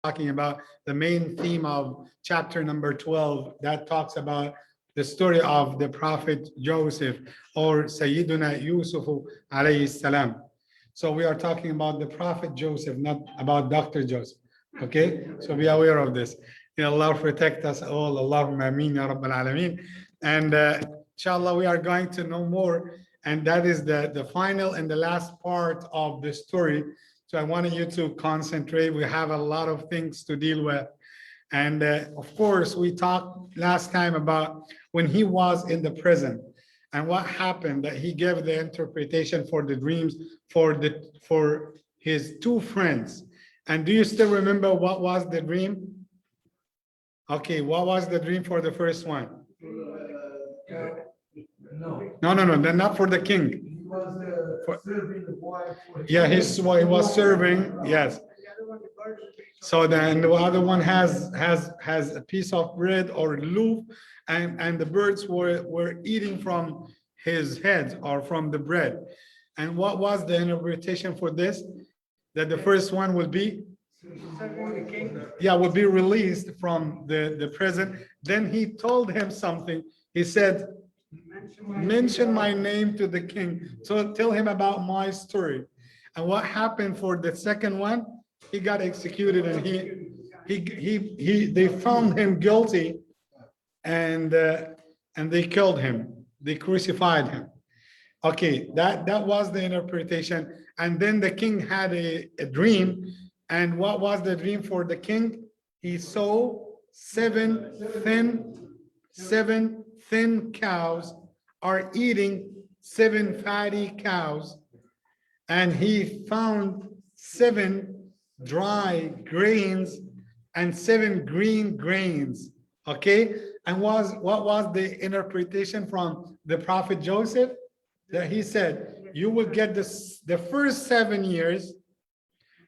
talking about the main theme of chapter number 12 that talks about the story of the Prophet Joseph or Sayyiduna Yusuf alayhi salam. So we are talking about the Prophet Joseph, not about Dr. Joseph. Okay, so be aware of this. May Allah protect us all. Allahumma ameen ya Rabbal Alameen. And inshallah, we are going to know more. And that is the final and the last part of the story. So I wanted you to concentrate. We have a lot of things to deal with. And of course, we talked last time about when he was in the prison and what happened, that he gave the interpretation for the dreams for his two friends. And do you still remember what was the dream? Okay, what was the dream for the first one? No, not for the king. He was serving the wife. Yeah, he was serving, yes. So then the other one has a piece of bread or loaf, and the birds were eating from his head or from the bread. And what was the interpretation for this? That the first one will be, yeah, will be released from the prison. Then he told him something. He said, mention my name to the king. So tell him about my story. And what happened for the second one? He got executed, and they found him guilty, and they killed him. They crucified him. Okay, that was the interpretation. And then the king had a dream. And what was the dream for the king? He saw seven thin cows are eating 7 fatty cows, and he found 7 dry grains and 7 green grains. Okay, and what was the interpretation from the Prophet Joseph? That he said, you will get the first 7 years,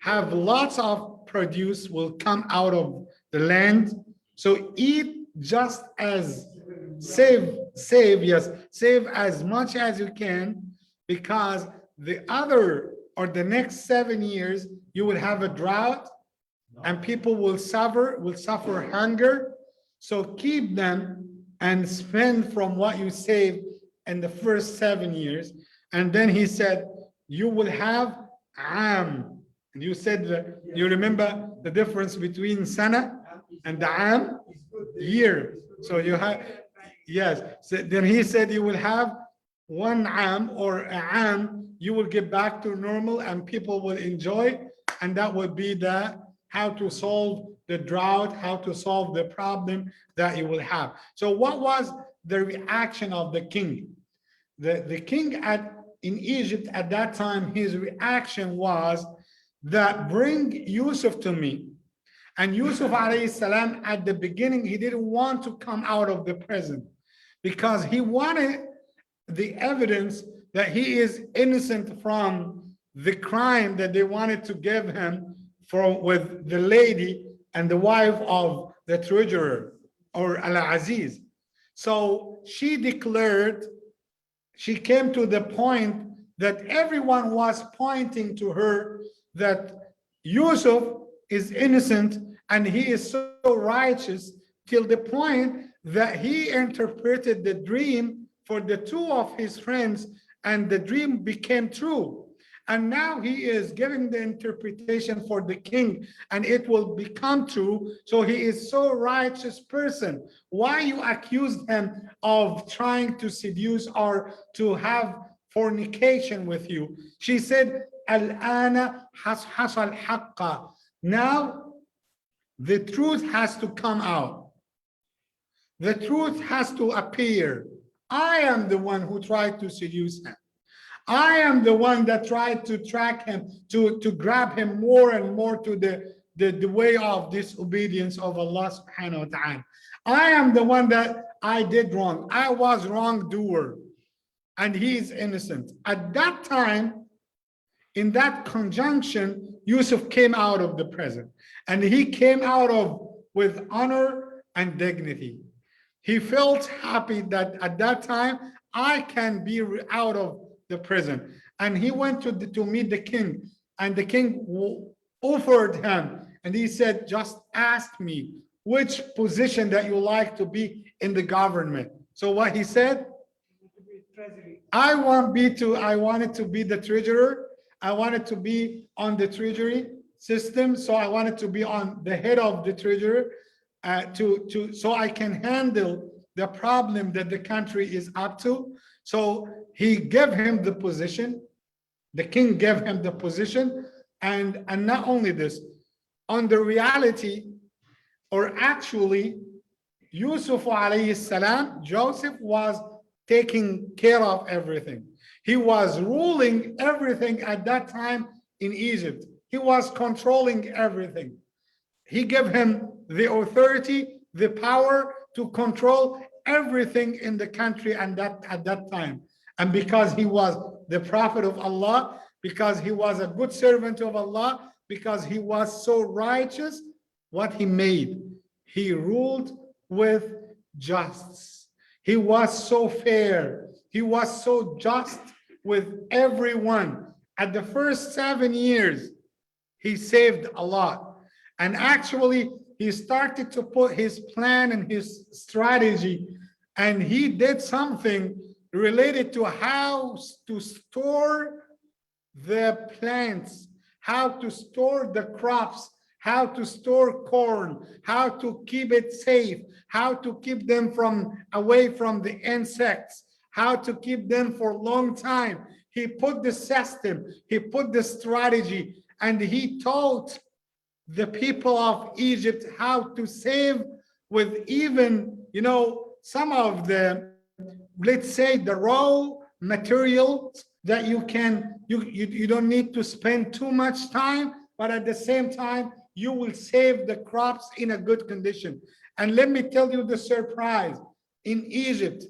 have lots of produce will come out of the land. So eat just as save as much as you can, because the other or the next 7 years you will have a drought and people will suffer hunger. So keep them and spend from what you saved in the first 7 years. And then he said, you will have am. And you said that, you remember the difference between sana and the am? Year. So you have, yes. So then he said you will have 1 am or a am, you will get back to normal and people will enjoy. And that would be how to solve the drought, how to solve the problem that you will have. So what was the reaction of the king? The king in Egypt at that time, his reaction was that bring Yusuf to me. And Yusuf alayhi salam, at the beginning, he didn't want to come out of the prison because he wanted the evidence that he is innocent from the crime that they wanted to give him with the lady and the wife of the treasurer or Al-Aziz. So she declared, she came to the point that everyone was pointing to her that Yusuf is innocent and he is so righteous, till the point that he interpreted the dream for the 2 of his friends, and the dream became true. And now he is giving the interpretation for the king, and it will become true. So he is so righteous person. Why you accused him of trying to seduce or to have fornication with you? She said, Al-ana hasal haqqa. Now the truth has to come out. The truth has to appear. I am the one who tried to seduce him. I am the one that tried to track him, to grab him more and more to the way of disobedience of Allah subhanahu wa ta'ala. I am the one that I did wrong. I was wrongdoer, and he is innocent. At that time, in that conjunction, Yusuf came out of the prison, and he came out with honor and dignity. He felt happy that at that time I can be out of the prison. And he went to meet the king, and the king offered him And he said, just ask me which position that you like to be in the government. So what he said, I wanted to be the treasurer. I wanted to be on the treasury system. So I wanted to be on the head of the treasurer so I can handle the problem that the country is up to. So he gave him the position. The king gave him the position. And not only this, on the reality, or actually, Yusuf alayhi salam, Joseph was taking care of everything. He was ruling everything at that time in Egypt. He was controlling everything. He gave him the authority, the power to control everything in the country and at that time. And because he was the prophet of Allah, because he was a good servant of Allah, because he was so righteous, what he made, he ruled with justice. He was so fair. He was so just with everyone. At the first 7 years, he saved a lot. And actually, he started to put his plan and his strategy, and he did something related to how to store the plants, how to store the crops, how to store corn, how to keep it safe, how to keep them away from the insects, how to keep them for a long time. He put the system, he put the strategy, and he taught the people of Egypt how to save with even, some of the, let's say, the raw materials that you don't need to spend too much time, but at the same time, you will save the crops in a good condition. And let me tell you the surprise. In Egypt,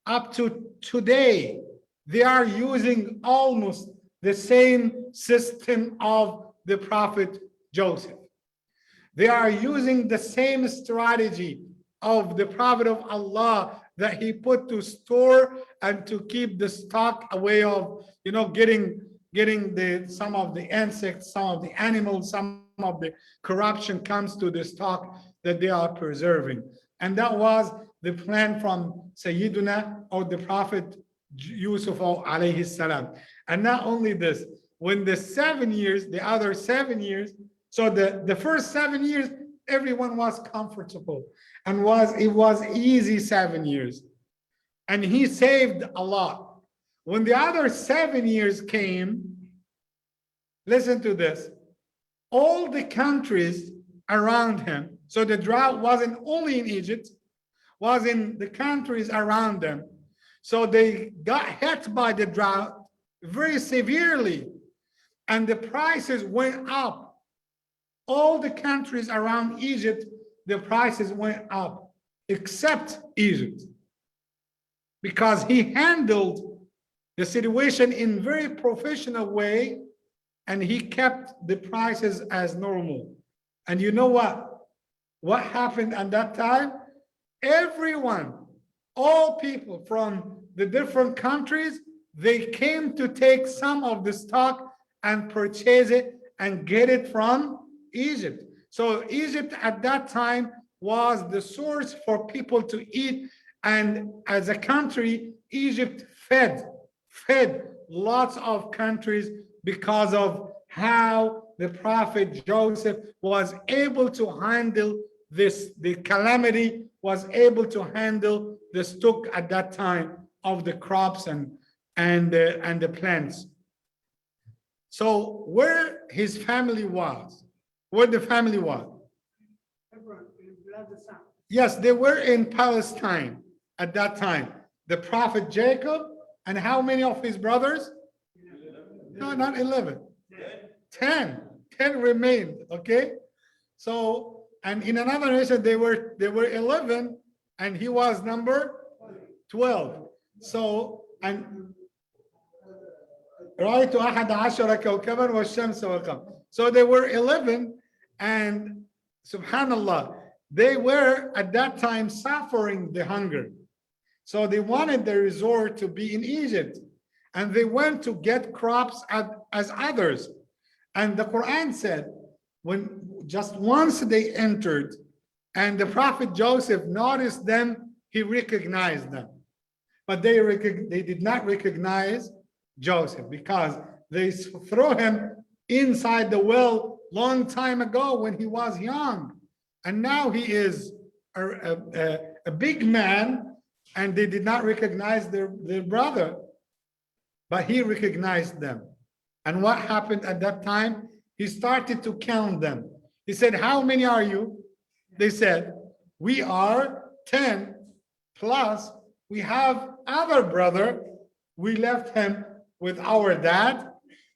up to today, they are using almost the same system of the prophet Joseph. They are using the same strategy of the prophet of Allah that he put to store and to keep the stock away of, getting some of the insects, some of the animals, some of the corruption comes to the stock that they are preserving. And that was the plan from Sayyiduna, or the prophet Yusuf alayhi salam. And not only this, when the other 7 years, so the first 7 years, everyone was comfortable and it was easy 7 years. And he saved a lot. When the other 7 years came, listen to this, all the countries around him, so the drought wasn't only in Egypt, was in the countries around them. So they got hit by the drought very severely, and the prices went up. All the countries around Egypt, the prices went up, except Egypt, because he handled the situation in a very professional way, and he kept the prices as normal. And you know what? What happened at that time? Everyone, all people from the different countries, they came to take some of the stock and purchase it and get it from Egypt. So Egypt at that time was the source for people to eat. And as a country, Egypt fed lots of countries because of how the prophet Joseph was able to handle the calamity, was able to handle the stock at that time of the crops and the plants. So where his family was, where the family was? Yes, they were in Palestine at that time. The prophet Jacob and how many of his brothers? No, not 11. 10 remained. Okay, so, and in another nation they were 11 and he was number 12. So, and رأيت 11 كوكبا والشمس والقمر. So they were 11, and subhanallah, they were at that time suffering the hunger. So they wanted the resort to be in Egypt, and they went to get crops as others. And the Quran said, when just once they entered, and the prophet Joseph noticed them, he recognized them. But they did not recognize Joseph because they threw him inside the well long time ago when he was young. And now he is a big man, and they did not recognize their brother, but he recognized them. And what happened at that time? He started to count them. He said, how many are you? They said, we are 10, plus we have other brother. We left him with our dad,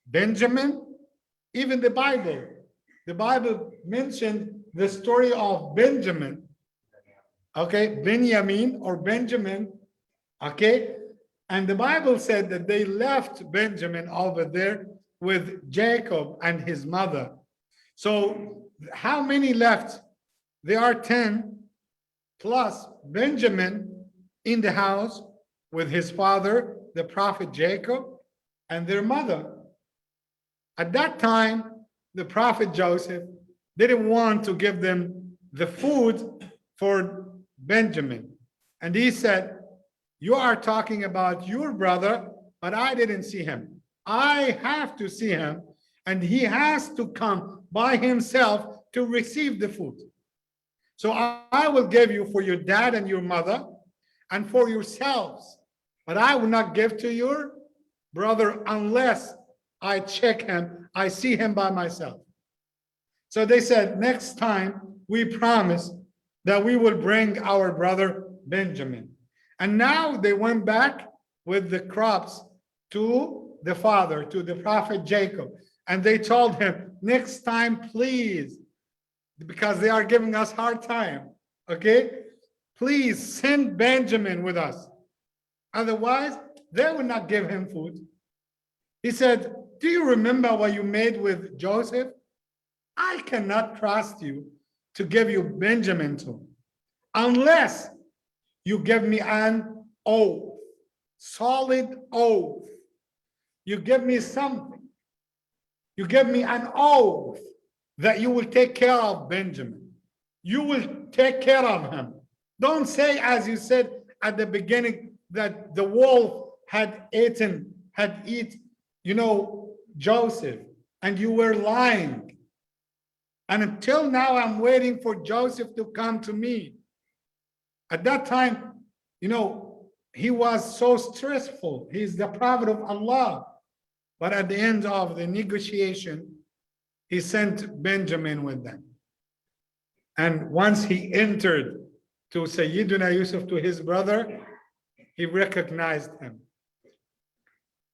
Benjamin. Even the Bible mentioned the story of Benjamin. Okay, Benjamin or Benjamin. Okay, and the Bible said that they left Benjamin over there with Jacob and his mother. So how many left? There are 10 plus Benjamin in the house with his father, the prophet Jacob, and their mother. At that time, the prophet Joseph didn't want to give them the food for Benjamin. And he said, you are talking about your brother, but I didn't see him. I have to see him, and he has to come by himself to receive the food. So I will give you for your dad and your mother and for yourselves, but I will not give to your brother unless I check him, I see him by myself. So they said, next time we promise that we will bring our brother Benjamin. And now they went back with the crops to the father, to the prophet Jacob. And they told him, next time, please, because they are giving us hard time, okay? Please send Benjamin with us. Otherwise, they will not give him food. He said, do you remember what you made with Joseph? I cannot trust you to give you Benjamin to, unless you give me an oath, solid oath. You give me something. You give me an oath that you will take care of Benjamin. You will take care of him. Don't say, as you said at the beginning, that the wolf had eaten, Joseph, and you were lying. And until now, I'm waiting for Joseph to come to me. At that time, he was so stressful. He's the prophet of Allah. But at the end of the negotiation, he sent Benjamin with them. And once he entered to Sayyidina Yusuf, to his brother, he recognized him.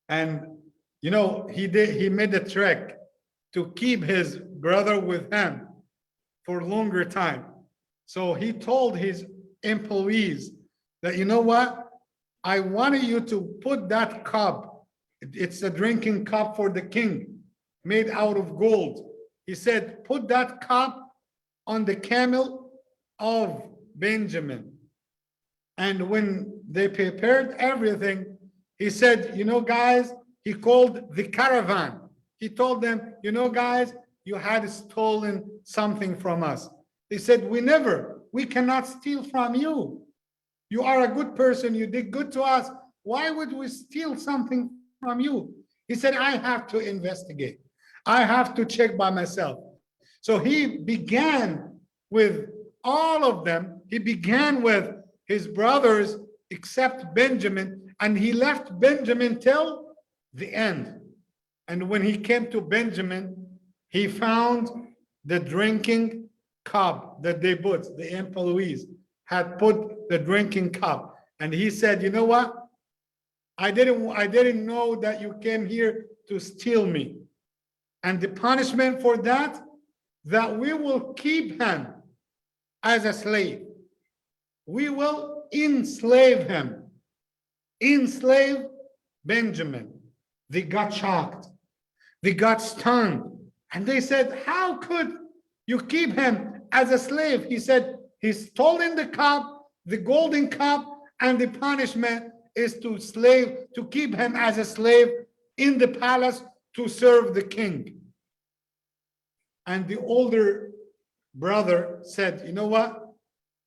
And he made a trick to keep his brother with him for a longer time. So he told his employees that, you know what? I want you to put that cup. It's a drinking cup for the king, made out of gold. He said, put that cup on the camel of Benjamin. And when they prepared everything, he said, guys, he called the caravan. He told them, guys, you had stolen something from us. They said, we cannot steal from you. You are a good person. You did good to us. Why would we steal something from you? He said, I have to investigate. I have to check by myself. So he began with all of them. He began with his brothers, except Benjamin, and he left Benjamin till the end. And when he came to Benjamin, he found the drinking cup that they put, the employees had put the drinking cup. And he said, you know what? I didn't know that you came here to steal me. And the punishment for that we will keep him as a slave. We will enslave him. Enslave Benjamin. They got shocked. They got stunned. And they said, how could you keep him as a slave? He said, he's stolen the cup, the golden cup, and the punishment is to keep him as a slave in the palace to serve the king. And the older brother said, you know what?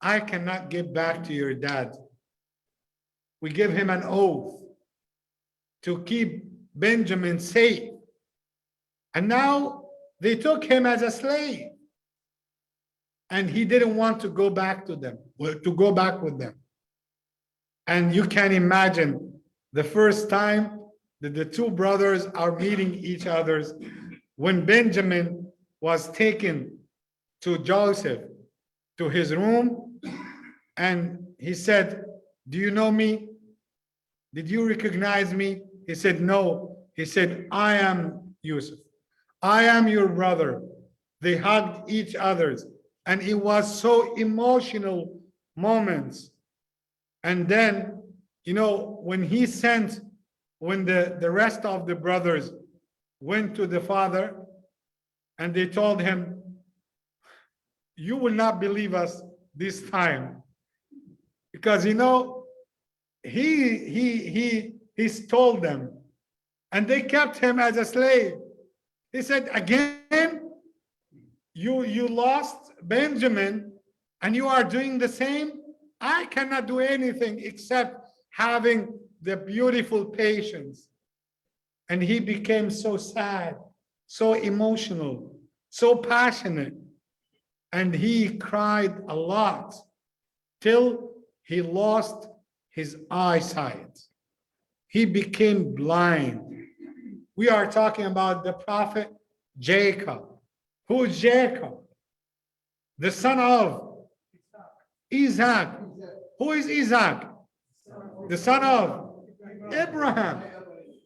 I cannot give back to your dad. We give him an oath to keep Benjamin safe. And now they took him as a slave. And he didn't want to go back to them, to go back with them. And you can imagine the first time that the two brothers are meeting each other, when Benjamin was taken to Joseph to his room, and he said, do you know me? Did you recognize me? He said, no. He said, I am Yusuf. I am your brother. They hugged each other, and it was so emotional moments. And then, you know, when the rest of the brothers went to the father and they told him, you will not believe us this time, because you know he stole them and they kept him as a slave. He said, again, you lost Benjamin and you are doing the same. I cannot do anything except having the beautiful patience. And he became so sad, so emotional, so passionate. And he cried a lot till he lost his eyesight. He became blind. We are talking about the prophet Jacob. Who is Jacob? The son of Isaac. Who is Isaac? The son of Abraham.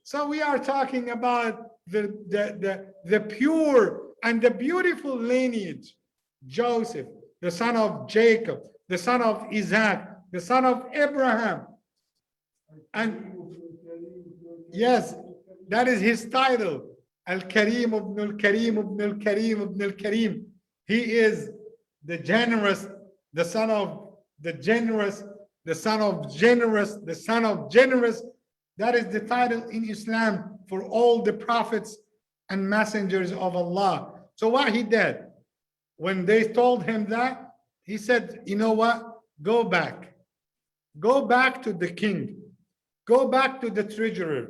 So we are talking about the pure and the beautiful lineage. Joseph, the son of Jacob, the son of Isaac, the son of Abraham. And yes, that is his title. Al-Karim ibn al-Karim ibn al-Karim ibn al-Karim. He is the generous, the son of the generous, the son of generous, the son of generous. That is the title in Islam for all the prophets and messengers of Allah. So what he did, when they told him that, he said, you know what? Go back. Go back to the king. Go back to the treasurer.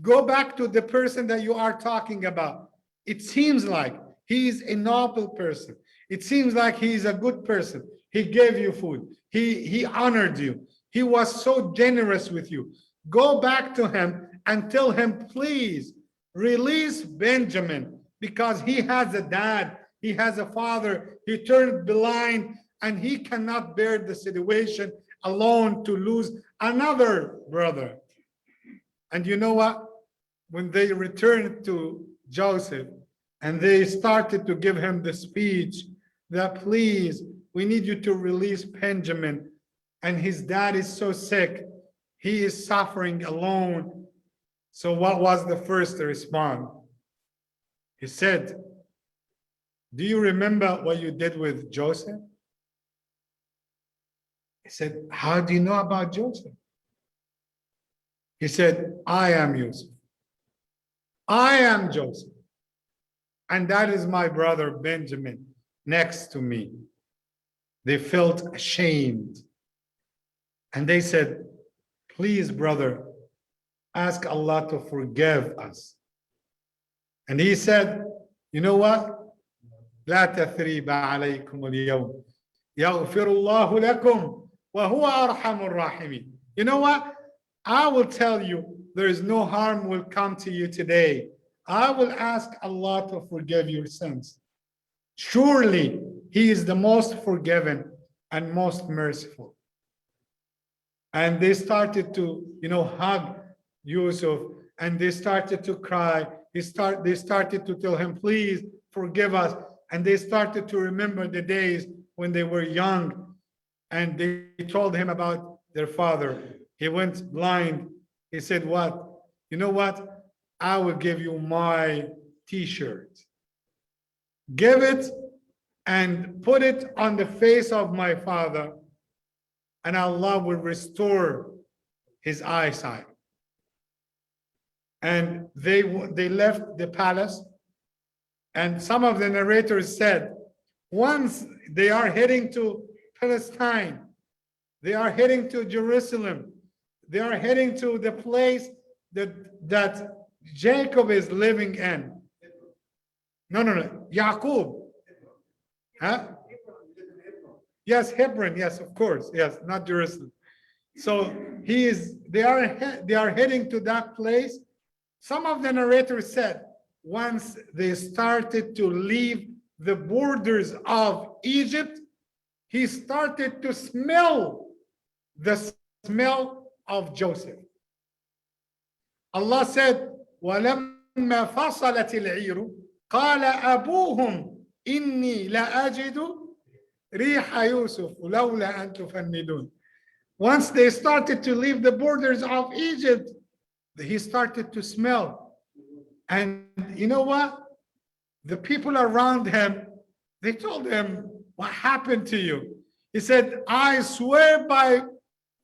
Go back to the person that you are talking about. It seems like he is a noble person. It seems like he is a good person. He gave you food. He honored you. He was so generous with you. Go back to him and tell him, please release Benjamin, because he has a dad. He has a father. He turned blind and he cannot bear the situation alone to lose another brother. And you know what? When they returned to Joseph and they started to give him the speech that, please, we need you to release Benjamin. And his dad is so sick. He is suffering alone. So what was the first response? He said, do you remember what you did with Joseph? He said, how do you know about Joseph? He said, I am Yusuf. I am Joseph. And that is my brother Benjamin next to me. They felt ashamed. And they said, please, brother, ask Allah to forgive us. And he said, you know what? لا تثريب عليكم اليوم يغفر الله لكم وهو أرحم الراحمين. You know what? I will tell you, there is no harm will come to you today. I will ask Allah to forgive your sins. Surely he is the most forgiving and most merciful. And they started to, hug Yusuf, and they started to cry. They started to tell him, please forgive us. And they started to remember the days when they were young. And they told him about their father. He went blind. He said, what? You know what? I will give you my t-shirt. Give it and put it on the face of my father, and Allah will restore his eyesight. And they left the palace. And some of the narrators said, Once they are heading to Palestine, they are heading to Jerusalem, they are heading to the place that Jacob is living in. No. Yaqub. Huh? Yes, Hebron. Yes, of course. Yes, not Jerusalem. So they are heading to that place. Some of the narrators said once they started to leave the borders of Egypt, he started to smell the smell of Joseph. Allah said, وَلَمَّا فَصَلَتِ الْعِيرُ قَالَ أَبُوهُمْ إِنِّي لَأَجِدُ رِيحَ يُوسُفُ لَوْلَا أَن تُفَنِّدُونَ. Once they started to leave the borders of Egypt, he started to smell. And you know what? The people around him, they told him, what happened to you? He said, I swear by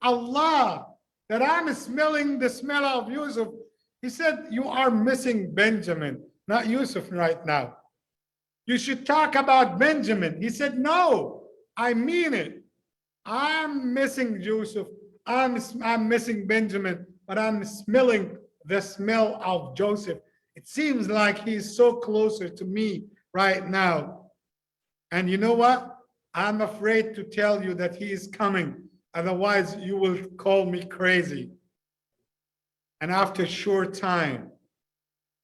Allah that I'm smelling the smell of Yusuf. He said, you are missing Benjamin, not Yusuf right now. You should talk about Benjamin. He said, no, I mean it. I'm missing Yusuf. I'm missing Benjamin, but I'm smelling the smell of Joseph. It seems like he's so closer to me right now. And you know what? I'm afraid to tell you that he is coming. Otherwise, you will call me crazy. And after a short time,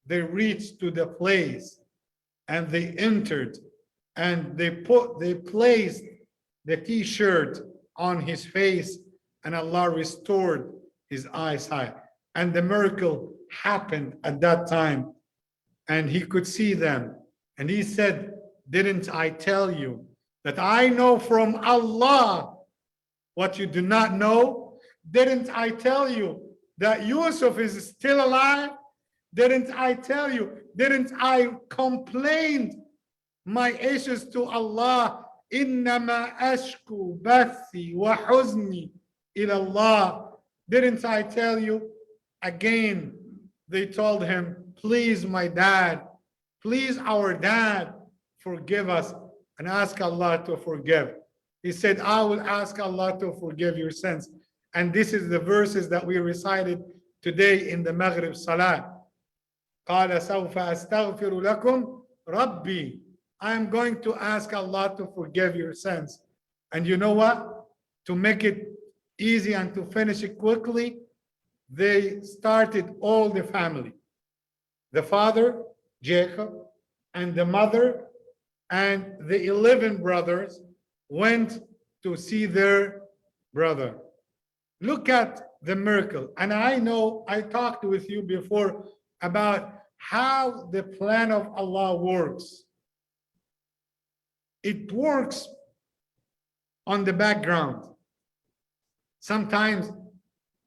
they reached to the place and they entered and they placed the t-shirt on his face and Allah restored his eyesight. And the miracle happened at that time and he could see them. And he said, didn't I tell you that I know from Allah what you do not know? Didn't I tell you that Yusuf is still alive? Didn't I tell you? Didn't I complain my issues to Allah? إنما أشكو بثي وحزني إلى الله. Didn't I tell you? Again, they told him, please, my dad, please, our dad, forgive us and ask Allah to forgive. He said, I will ask Allah to forgive your sins. And this is the verses that we recited today in the Maghrib Salah. قال سوف أستغفر لكم ربي. I am going to ask Allah to forgive your sins. And you know what? To make it easy and to finish it quickly, they started all the family. The father, Jacob, and the mother, and the 11 brothers went to see their brother. Look at the miracle. And I know I talked with you before about how the plan of Allah works. It works on the background. Sometimes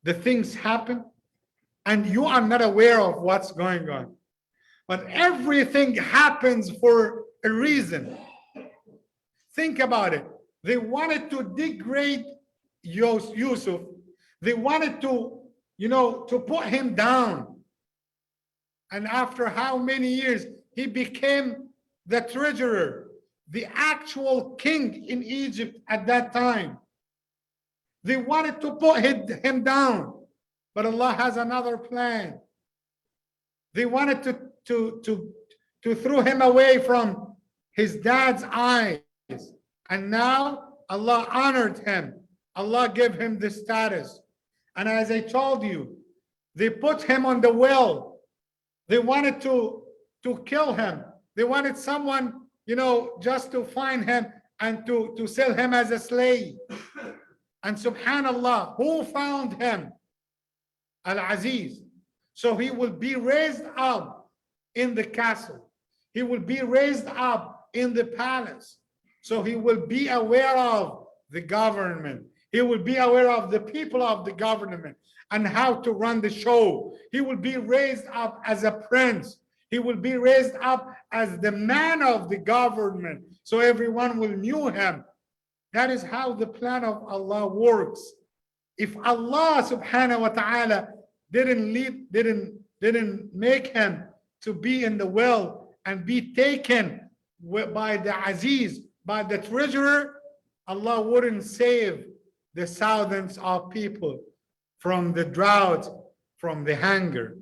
the things happen and you are not aware of what's going on. But everything happens for a reason. Think about it. They wanted to degrade Yusuf. They wanted to, to put him down. And after how many years, he became the treasurer, the actual king in Egypt at that time. They wanted to put him down, but Allah has another plan. They wanted to throw him away from his dad's eyes. And now Allah honored him. Allah gave him the status. And as I told you, they put him on the well. They wanted to kill him. They wanted someone, just to find him and to sell him as a slave. And subhanallah, who found him? Al-Aziz. So he will be raised up in the castle. He will be raised up in the palace. So he will be aware of the government. He will be aware of the people of the government and how to run the show. He will be raised up as a prince. He will be raised up as the man of the government. So everyone will know him. That is how the plan of Allah works. If Allah subhanahu wa ta'ala didn't make him to be in the well and be taken by the Aziz, But the treasurer, Allah wouldn't save the thousands of people from the drought, from the hunger.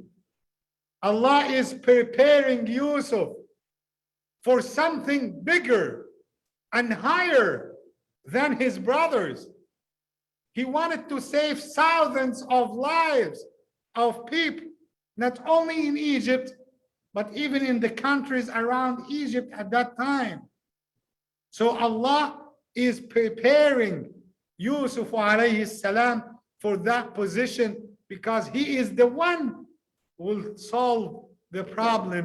Allah is preparing Yusuf for something bigger and higher than his brothers. He wanted to save thousands of lives of people, not only in Egypt, but even in the countries around Egypt at that time. So Allah is preparing Yusuf alayhi salam for that position, because he is the one who will solve the problem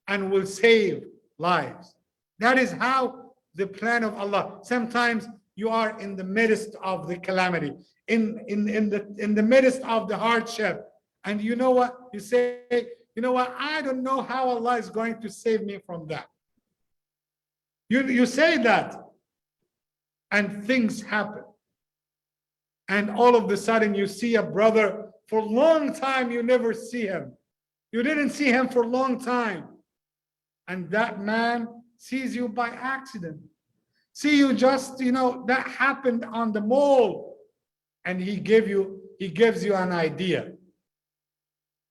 and will save lives. That is how the plan of Allah. Sometimes you are in the midst of the calamity, in the midst of the hardship, and you know what? You say, you know what? I don't know how Allah is going to save me from that. You say that, and things happen. And all of a sudden you see a brother for a long time, you never see him. You didn't see him for a long time. And that man sees you by accident. See you just, that happened on the mall. And he gives you an idea.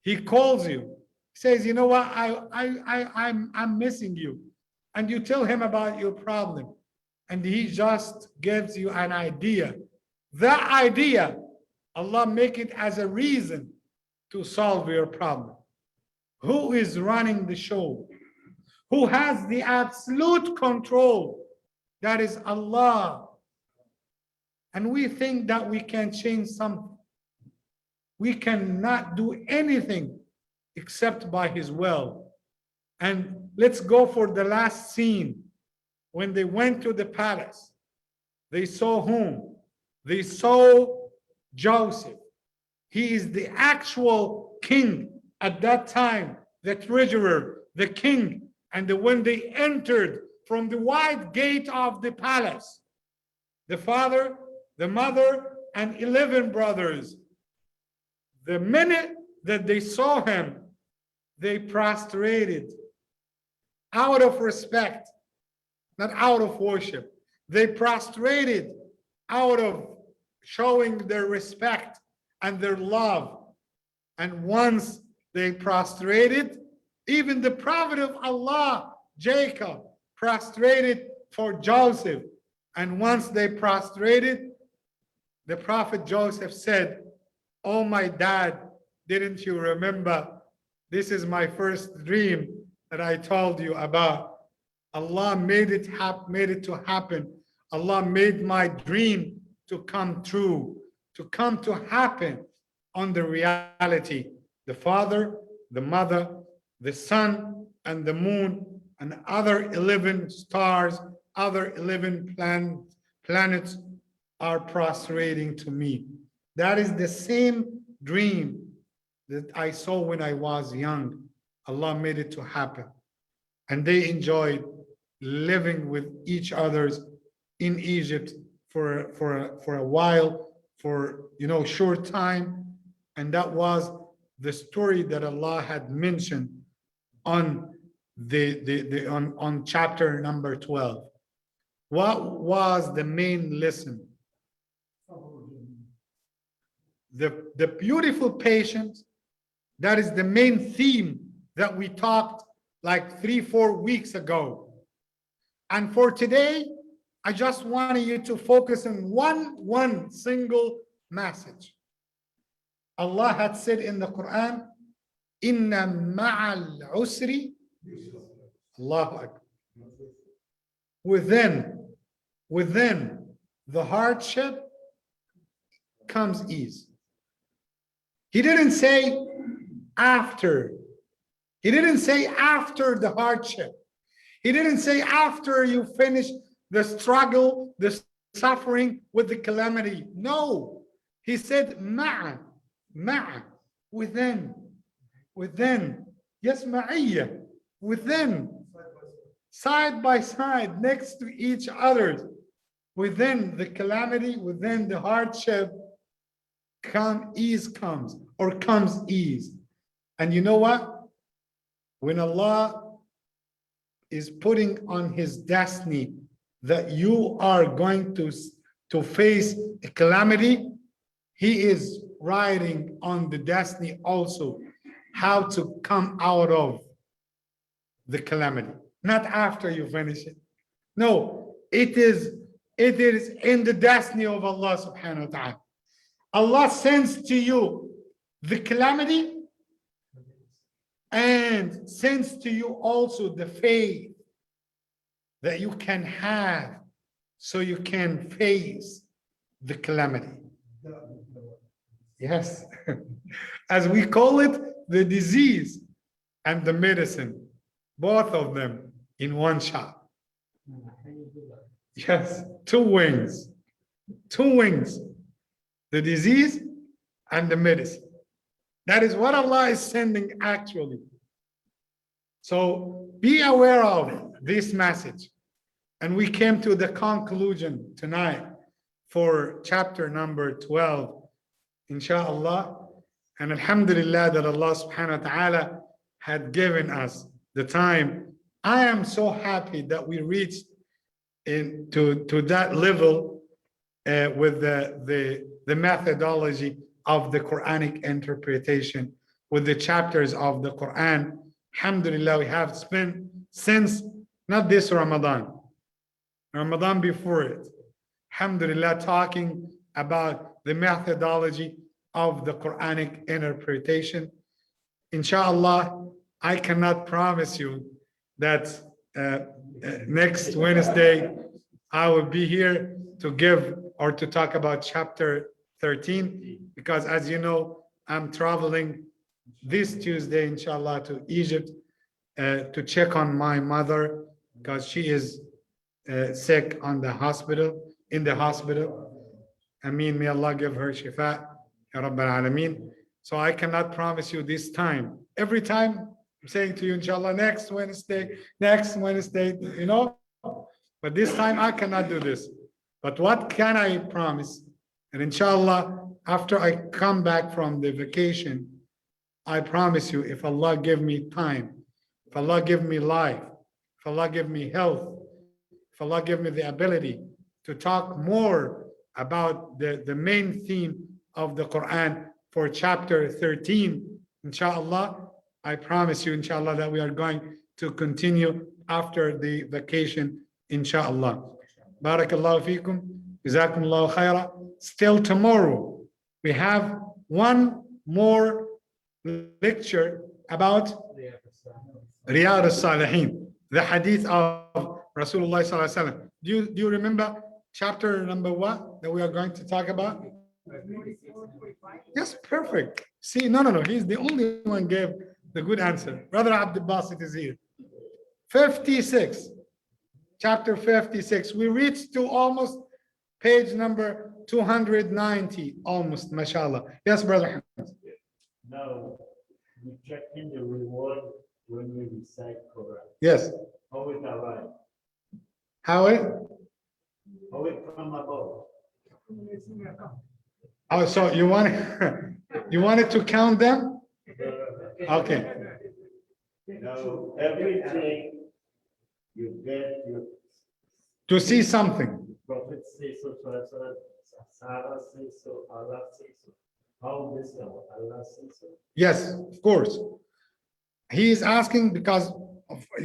He calls you, says, you know what, I'm missing you. And you tell him about your problem. And he just gives you an idea. That idea, Allah make it as a reason to solve your problem. Who is running the show? Who has the absolute control? That is Allah. And we think that we can change something. We cannot do anything except by His will. And let's go for the last scene. When they went to the palace, they saw whom? They saw Joseph. He is the actual king at that time, the treasurer, the king. And when they entered from the wide gate of the palace, the father, the mother, and 11 brothers, the minute that they saw him, they prostrated out of respect, not out of worship. They prostrated out of showing their respect and their love. And once they prostrated, even the prophet of Allah, Jacob, prostrated for Joseph. And once they prostrated, the prophet Joseph said, "Oh, my dad, didn't you remember? This is my first dream that I told you about. Allah made it to happen. Allah made my dream to come true, to come to happen on the reality. The Father, the Mother, the Sun, and the Moon, and other 11 stars, other 11 planets are prostrating to me." That is the same dream that I saw when I was young. Allah made it to happen. And they enjoyed living with each other in Egypt for a while, for short time. And that was the story that Allah had mentioned on on chapter number 12. What was the main lesson? The beautiful patience. That is the main theme that we talked like 3-4 weeks ago. And for today, I just wanted you to focus on one single message. Allah had said in the Quran, "Inna ma'al usri," Allahu Akbar. Within the hardship comes ease. He didn't say after. He didn't say after the hardship. He didn't say after you finish the struggle, the suffering with the calamity. No, he said ma'a, within. Yes, ma'iyya, within. Side by side, next to each other. Within the calamity, within the hardship, ease comes ease. And you know what? When Allah is putting on His destiny that you are going to face a calamity, he is writing on the destiny also how to come out of the calamity, not after you finish it. No, it is in the destiny of Allah subhanahu wa ta'ala. Allah sends to you the calamity and sends to you also the faith that you can have so you can face the calamity. Yes, as we call it, the disease and the medicine, both of them in one shot. Yes, two wings, the disease and the medicine. That is what Allah is sending actually. So be aware of this message. And we came to the conclusion tonight for chapter number 12, inshallah. And alhamdulillah that Allah subhanahu wa ta'ala had given us the time. I am so happy that we reached to that level with the methodology of the Quranic interpretation, with the chapters of the Quran. Alhamdulillah, we have spent since not this Ramadan before it, alhamdulillah, talking about the methodology of the Quranic interpretation. Inshallah, I cannot promise you that next Wednesday I will be here to give or to talk about chapter 13, because as you know, I'm traveling this Tuesday, inshallah, to Egypt to check on my mother because she is sick in the hospital. I mean, may Allah give her shifa, ya Rabbal Alameen. So I cannot promise you this time. Every time I'm saying to you, inshallah, next Wednesday, you know, but this time I cannot do this. But what can I promise? And inshallah, after I come back from the vacation, I promise you, if Allah give me time, if Allah give me life, if Allah give me health, if Allah give me the ability to talk more about the main theme of the Quran for chapter 13, inshallah, I promise you, inshallah, that we are going to continue after the vacation, inshallah. Barakallahu feekum, jazakumullahu khaira. Still tomorrow, we have one more lecture about Riyadh al-Salihin, the hadith of Rasulullah sallallahu alaihi wasallam. Do you remember chapter number 1 that we are going to talk about? Yes, perfect. See, no. He's the only one gave the good answer. Brother Abdul Basit is here. 56, chapter 56. We reached to almost page number 290, almost, mashallah. Yes, brother. Now, we check in the reward when we recite Quran. Yes. How it arrive? How it Come about? Oh, so you wanted to count them? Okay. Now, everything you get, your To see something. prophet says so, Sarah says so, Allah says so. How this now? Allah says so. Yes, of course. He is asking because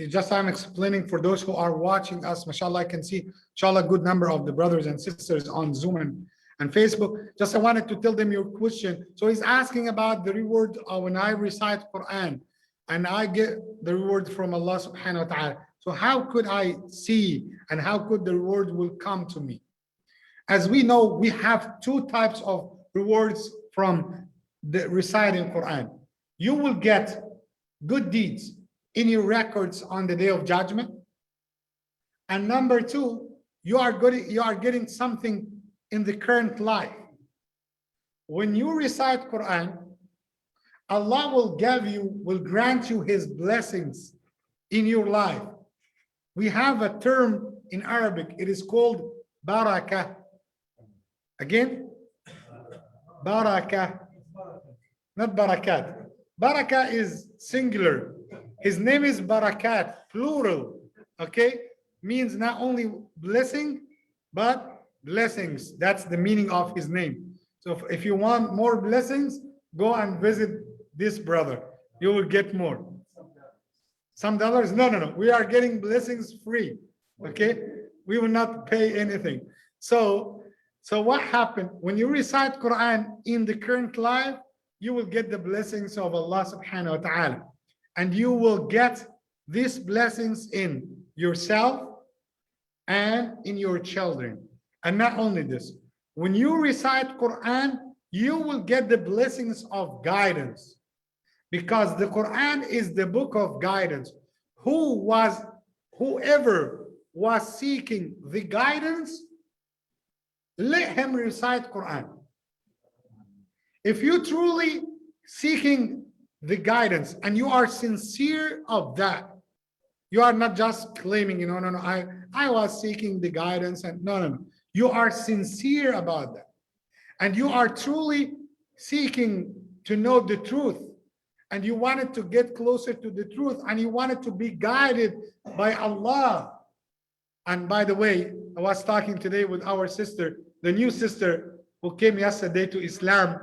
just I'm explaining for those who are watching us, mashallah, I can see, inshallah, a good number of the brothers and sisters on Zoom and Facebook. Just I wanted to tell them your question. So he's asking about the reward when I recite Quran and I get the reward from Allah subhanahu wa ta'ala. So how could I see and how could the reward will come to me? As we know, we have two types of rewards from the reciting Quran. You will get good deeds in your records on the day of judgment. And number two, you are getting something in the current life. When you recite Quran, Allah will grant you his blessings in your life. We have a term in Arabic, it is called barakah. Again, barakah, not barakat. Barakah is singular. His name is barakat, plural. Okay, means not only blessing, but blessings. That's the meaning of his name. So if you want more blessings, go and visit this brother. You will get more. Some dollars? No, no, no. We are getting blessings free. Okay? We will not pay anything. So what happened? When you recite Quran in the current life, you will get the blessings of Allah subhanahu wa ta'ala. And you will get these blessings in yourself and in your children. And not only this, when you recite Quran, you will get the blessings of guidance, because the Quran is the book of guidance. Whoever was seeking the guidance, let him recite Quran. If you truly seeking the guidance and you are sincere of that, you are not just claiming, no, I was seeking the guidance, and no. You are sincere about that. And you are truly seeking to know the truth. And you wanted to get closer to the truth, and you wanted to be guided by Allah. And by the way, I was talking today with our sister, the new sister who came yesterday to Islam,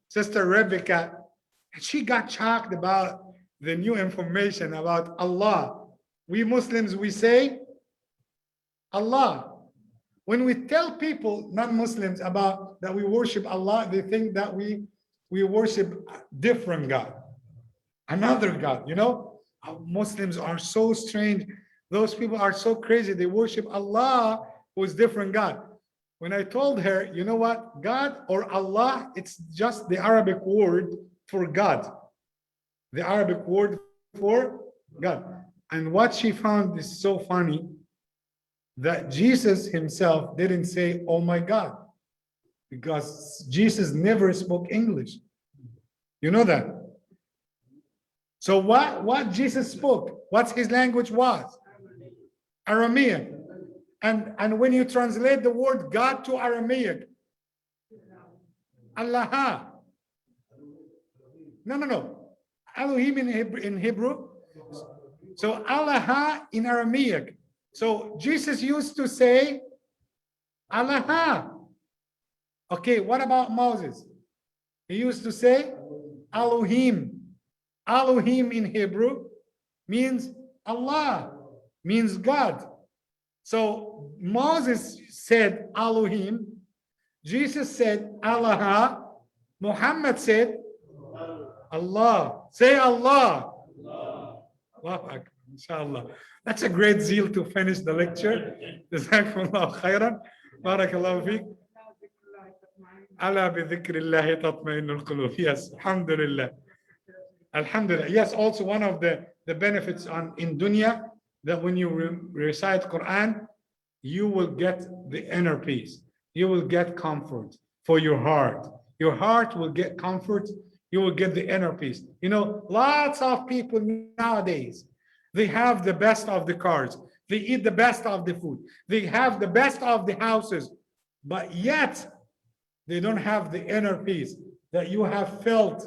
Sister Rebecca, and she got shocked about the new information about Allah. We Muslims, we say Allah. When we tell people, non-Muslims, about that we worship Allah, they think that we worship different God, another God. Muslims are so strange. Those people are so crazy. They worship Allah, who is different God. When I told her, you know what, God or Allah, it's just the Arabic word for God. The Arabic word for God. And what she found is so funny, that Jesus himself didn't say, oh my God, because Jesus never spoke English. You know that? So what Jesus spoke, what his language was? Aramaic. And when you translate the word God to Aramaic, Allah. No. Elohim in Hebrew. So Allah in Aramaic. So Jesus used to say Allah. Okay, what about Moses? He used to say Elohim. Elohim in Hebrew means Allah, means God. So Moses said Elohim, Jesus said Allah, Muhammad said Allah. Say Allah. Allahu Akbar, inshallah. That's a great zeal to finish the lecture. Jazakumullahu khairan. Barakallahu feek. Ala bi dhikrillahi tatma'innul qulub. Yes, alhamdulillah. Alhamdulillah. Yes, also one of the benefits in dunya, that when you recite Quran, you will get the inner peace. You will get comfort for your heart. Your heart will get comfort. You will get the inner peace. Lots of people nowadays, they have the best of the cars. They eat the best of the food. They have the best of the houses. But yet, they don't have the inner peace that you have felt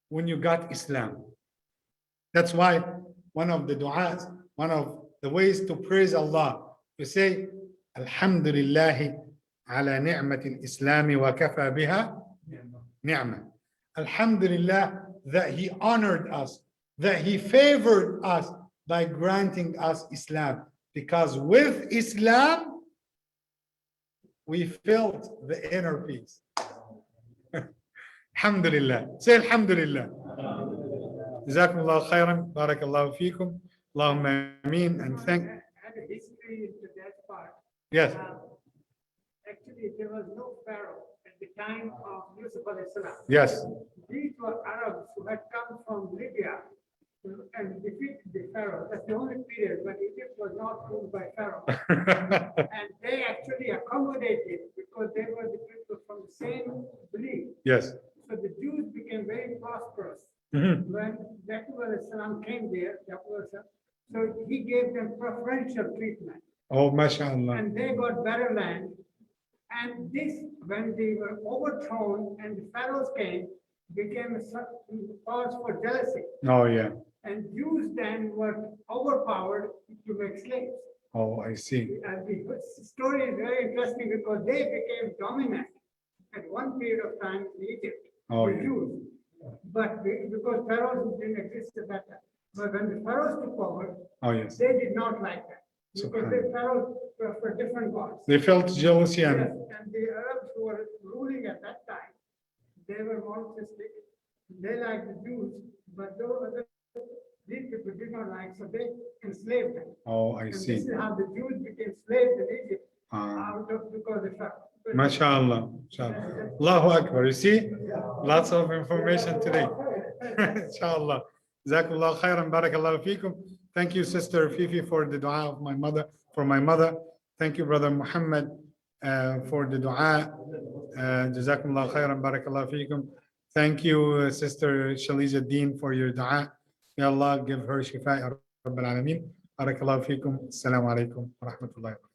when you got Islam. That's why one of the du'as, one of the ways to praise Allah, you say, Alhamdulillahi ala ni'matil Islami wa kafa biha ni'mah. Alhamdulillah that he honored us, that he favored us by granting us Islam. Because with Islam, we felt the inner peace. Alhamdulillah. Say Alhamdulillah. Jazakumullah khairan. Barakallahu feekum. Allahumma ameen. And thank. Had a history into that part. Yes. Actually, there was no pharaoh at the time of Yusuf alayhi salam. Yes. These were Arabs who had come from Libya and defeated the pharaoh. That's the only period when Egypt was not ruled by pharaoh. And they actually accommodated because they were the people from the same belief. Yes. So the Jews became very prosperous. Mm-hmm. When Yaqub alayhi salam came there, so he gave them preferential treatment. Oh, mashallah. And they got better land. And this, when they were overthrown and the pharaohs came, became a cause for jealousy. Oh, yeah. And Jews then were overpowered to make slaves. Oh, I see. And the story is very interesting because they became dominant at one period of time in Egypt, Oh, the yeah. Jews. But because pharaohs didn't exist at that time. But when the pharaohs took over, Oh, yes. they did not like that. Because the Subhanallah. pharaohs were for different gods. They felt jealousy Yes, and and the Arabs who were ruling at that time, they were monotheistic. They liked the Jews, but these people did not like, so they enslaved them. oh, I And this see. is how the Jews became slaves in Egypt Ah. out of because of MashaAllah. MashaAllah. Allahu Akbar. You see, lots of information today. Inshallah. Jazakallah khairan. Barakallahu feekum. Thank you, Sister Fifi, for the dua of my mother, for my mother. Thank you, Brother Muhammad, for the dua. Jazakumullah khairan. Barakallahu feekum. Thank you, Sister Shaliza Deen, for your dua. May Allah give her shifa ya Rabbil Alameen. Barakallahu feekum. Assalamu alaikum wa rahmatullahi wa barakatuh.